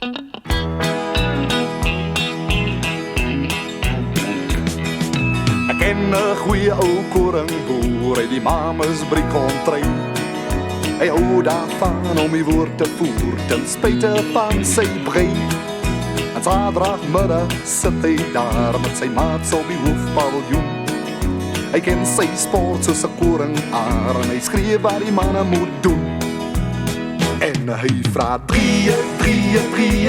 Ik ken een goeie ou koringboer, hy die mamas brie kontry. Hy hou daarvan om die woord te voer, ten spijte van sy brei. En zaterdagmiddag sit hy daar met sy maats op die hoofpaviljoen. Hy ken sy sport soos 'n koringaar en hy skreef wat die manne moet doen. En hy vra drieë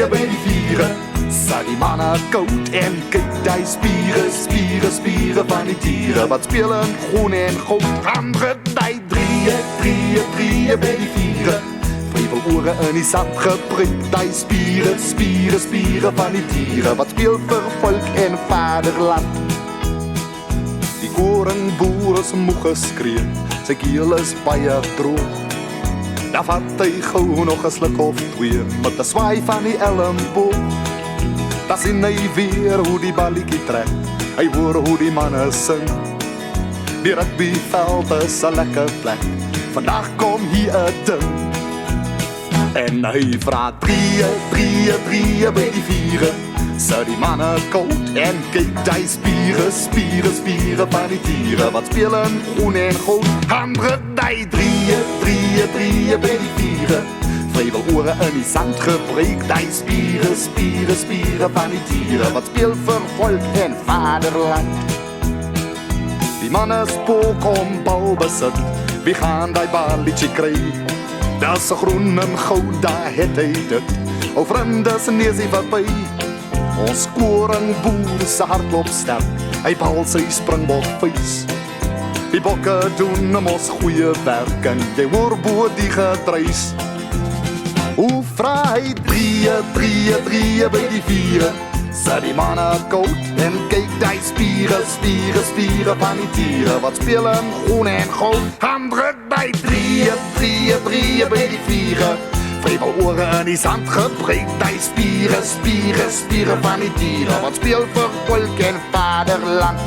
by die viere. Sit die manne koud en kyk die spiere van die diere wat speel in groen en goud. Ander die drieë by die viere. Vrevelore in die sand gebreek die spiere van die diere wat speel vir volk en vaderland. Die koringboer is moeg geskree, sy keel is baie droog. Dan vat hy gauw nog 'n sluk of twee met 'n swaai van die elmboog. Dan sien hy weer hoe die balletjie trek, hy hoor hoe die manne sing. Die rugbyveld is 'n lekker plek, vandag kom hier 'n ding. En hy vra drieë by die viere. Sit die manne koud en kyk die spiere van die diere wat speel in groen en goud. Ander die drieë by die viere. Vrevelore in die sand gebreek die spiere van die diere wat speel vir volk en vaderland. Die manne spook om balbesit, wie gaan die balletje kry? Dis 'n groen en goud, daar het hy dit, o vriende se neusie verby. Ons koringboer se hardloop sterk, hy bal sy springbok vuis. Die bokke doen mos goeie werk en jy hoor bo die gedruis. Hoe vra hy drieë by die viere. Sit die manne koud en kyk die spiere van die diere wat speel in groen en goud. Ander die drieë by die viere. Vrevelore in die sand gebreek die spiere van die diere wat speel vir volk en vaderland.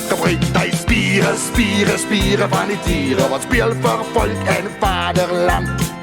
Gebreek die spiere van die diere wat speel vir volk en vaderland.